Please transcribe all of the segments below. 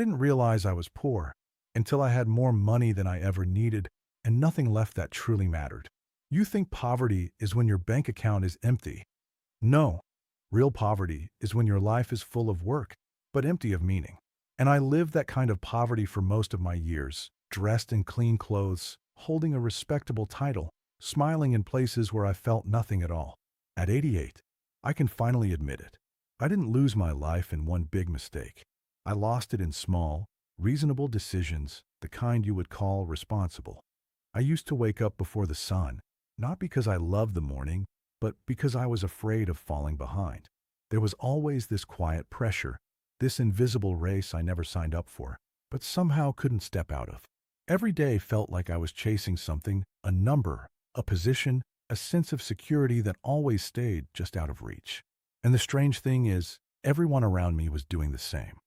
didn't realize I was poor until I had more money than I ever needed and nothing left that truly mattered. You think poverty is when your bank account is empty. No, real poverty is when your life is full of work, but empty of meaning. And I lived that kind of poverty for most of my years, dressed in clean clothes, holding a respectable title, smiling in places where I felt nothing at all. At 88, I can finally admit it. I didn't lose my life in one big mistake. I lost it in small, reasonable decisions, the kind you would call responsible. I used to wake up before the sun, not because I loved the morning, but because I was afraid of falling behind. There was always this quiet pressure, this invisible race I never signed up for, but somehow couldn't step out of. Every day felt like I was chasing something, a number, a position, a sense of security that always stayed just out of reach. And the strange thing is, everyone around me was doing the same.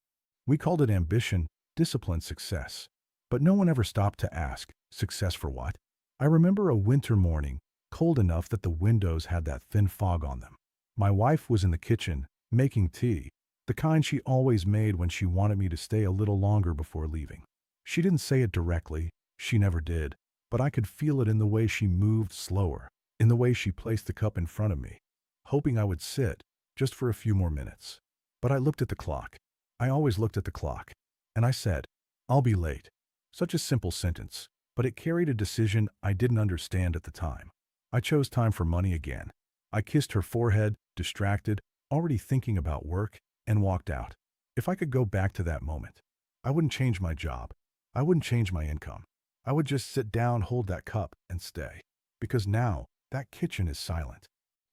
We called it ambition, disciplined success. But no one ever stopped to ask, success for what? I remember a winter morning, cold enough that the windows had that thin fog on them. My wife was in the kitchen, making tea, the kind she always made when she wanted me to stay a little longer before leaving. She didn't say it directly, she never did, but I could feel it in the way she moved slower, in the way she placed the cup in front of me, hoping I would sit, just for a few more minutes. But I looked at the clock. I always looked at the clock. And I said, "I'll be late." Such a simple sentence, but it carried a decision I didn't understand at the time. I chose time for money again. I kissed her forehead, distracted, already thinking about work, and walked out. If I could go back to that moment, I wouldn't change my job. I wouldn't change my income. I would just sit down, hold that cup, and stay. Because now, that kitchen is silent.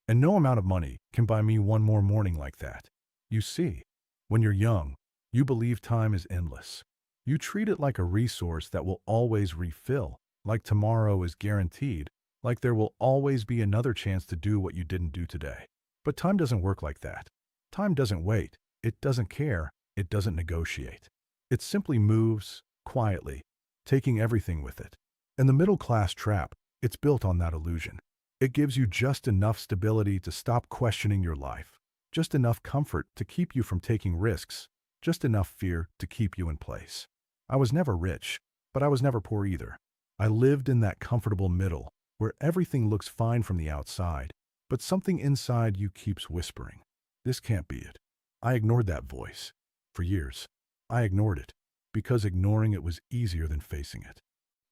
And no amount of money can buy me one more morning like that. You see, when you're young, you believe time is endless. You treat it like a resource that will always refill, like tomorrow is guaranteed, like there will always be another chance to do what you didn't do today. But time doesn't work like that. Time doesn't wait. It doesn't care. It doesn't negotiate. It simply moves, quietly, taking everything with it. And the middle-class trap, it's built on that illusion. It gives you just enough stability to stop questioning your life, just enough comfort to keep you from taking risks, just enough fear to keep you in place. I was never rich, but I was never poor either. I lived in that comfortable middle, where everything looks fine from the outside, but something inside you keeps whispering, "This can't be it." I ignored that voice. For years, I ignored it, because ignoring it was easier than facing it.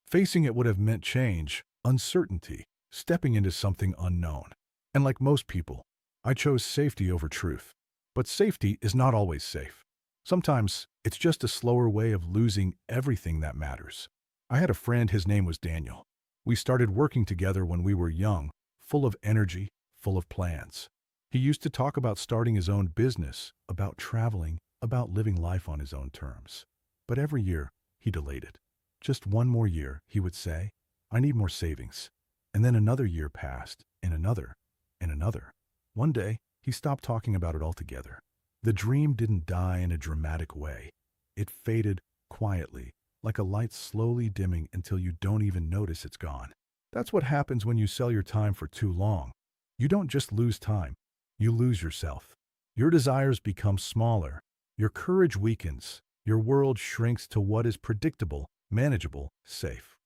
Facing it would have meant change, uncertainty, stepping into something unknown. And like most people, I chose safety over truth. But safety is not always safe. Sometimes, it's just a slower way of losing everything that matters. I had a friend, his name was Daniel. We started working together when we were young, full of energy, full of plans. He used to talk about starting his own business, about traveling, about living life on his own terms. But every year, he delayed it. Just one more year, he would say, "I need more savings." And then another year passed, and another, and another. One day, he stopped talking about it altogether. The dream didn't die in a dramatic way. It faded quietly, like a light slowly dimming until you don't even notice it's gone. That's what happens when you sell your time for too long. You don't just lose time, you lose yourself. Your desires become smaller, your courage weakens, your world shrinks to what is predictable, manageable, safe.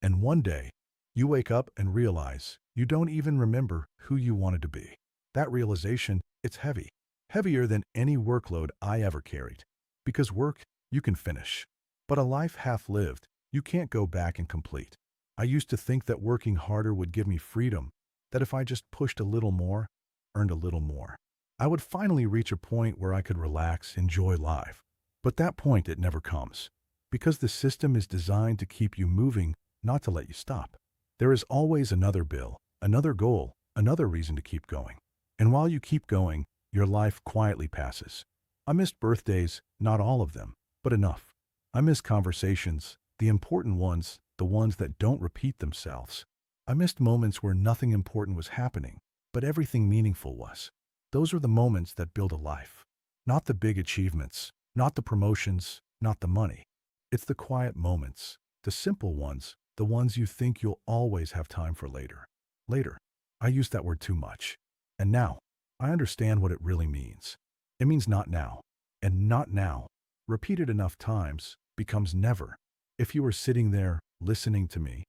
And one day, you wake up and realize you don't even remember who you wanted to be. That realization, it's heavy. Heavier than any workload I ever carried. Because work, you can finish. But a life half-lived, you can't go back and complete. I used to think that working harder would give me freedom, that if I just pushed a little more, earned a little more, I would finally reach a point where I could relax, enjoy life. But that point, it never comes. Because the system is designed to keep you moving, not to let you stop. There is always another bill, another goal, another reason to keep going. And while you keep going, your life quietly passes. I missed birthdays, not all of them, but enough. I missed conversations, the important ones, the ones that don't repeat themselves. I missed moments where nothing important was happening, but everything meaningful was. Those are the moments that build a life. Not the big achievements, not the promotions, not the money. It's the quiet moments, the simple ones, the ones you think you'll always have time for later. Later. I use that word too much. And now, I understand what it really means. It means not now. And not now repeated enough times, becomes never. If you are sitting there, listening to me,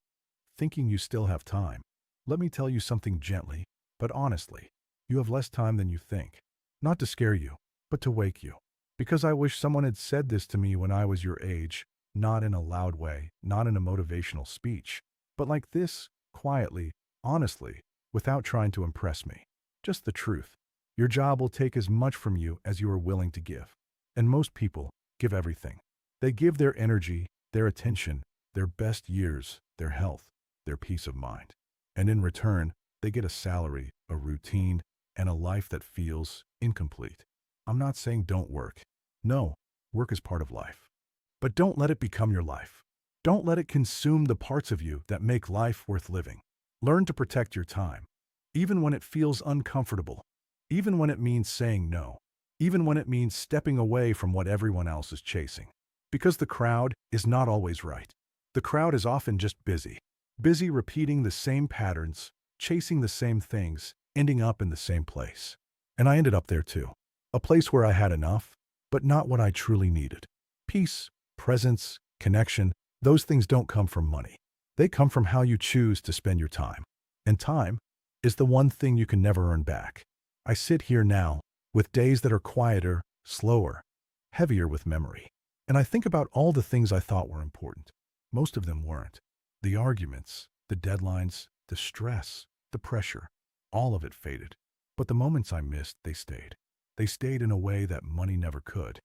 thinking you still have time, let me tell you something gently, but honestly. You have less time than you think. Not to scare you, but to wake you. Because I wish someone had said this to me when I was your age, not in a loud way, not in a motivational speech, but like this, quietly, honestly, without trying to impress me. Just the truth. Your job will take as much from you as you are willing to give. And most people give everything. They give their energy, their attention, their best years, their health, their peace of mind. And in return, they get a salary, a routine, and a life that feels incomplete. I'm not saying don't work. No, work is part of life. But don't let it become your life. Don't let it consume the parts of you that make life worth living. Learn to protect your time, even when it feels uncomfortable, even when it means saying no, even when it means stepping away from what everyone else is chasing. Because the crowd is not always right. The crowd is often just busy. Busy repeating the same patterns, chasing the same things, ending up in the same place. And I ended up there too. A place where I had enough, but not what I truly needed. Peace, presence, connection, those things don't come from money. They come from how you choose to spend your time. And time is the one thing you can never earn back. I sit here now, with days that are quieter, slower, heavier with memory. And I think about all the things I thought were important. Most of them weren't. The arguments, the deadlines, the stress, the pressure, all of it faded. But the moments I missed, they stayed. They stayed in a way that money never could.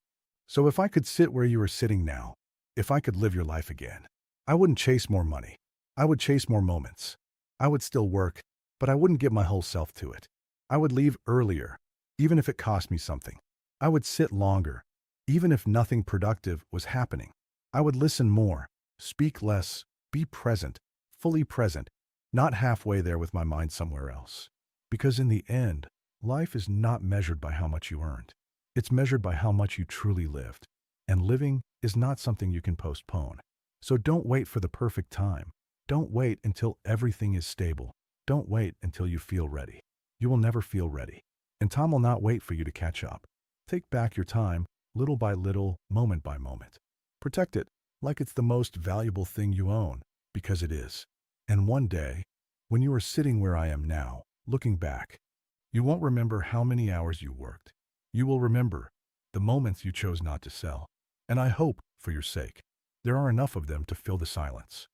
So if I could sit where you are sitting now, if I could live your life again, I wouldn't chase more money. I would chase more moments. I would still work, but I wouldn't give my whole self to it. I would leave earlier, even if it cost me something. I would sit longer, even if nothing productive was happening. I would listen more, speak less, be present, fully present, not halfway there with my mind somewhere else. Because in the end, life is not measured by how much you earned. It's measured by how much you truly lived. And living is not something you can postpone. So don't wait for the perfect time. Don't wait until everything is stable. Don't wait until you feel ready. You will never feel ready. And time will not wait for you to catch up. Take back your time, little by little, moment by moment. Protect it like it's the most valuable thing you own, because it is. And one day, when you are sitting where I am now, looking back, you won't remember how many hours you worked. You will remember the moments you chose not to sell. And I hope, for your sake, there are enough of them to fill the silence.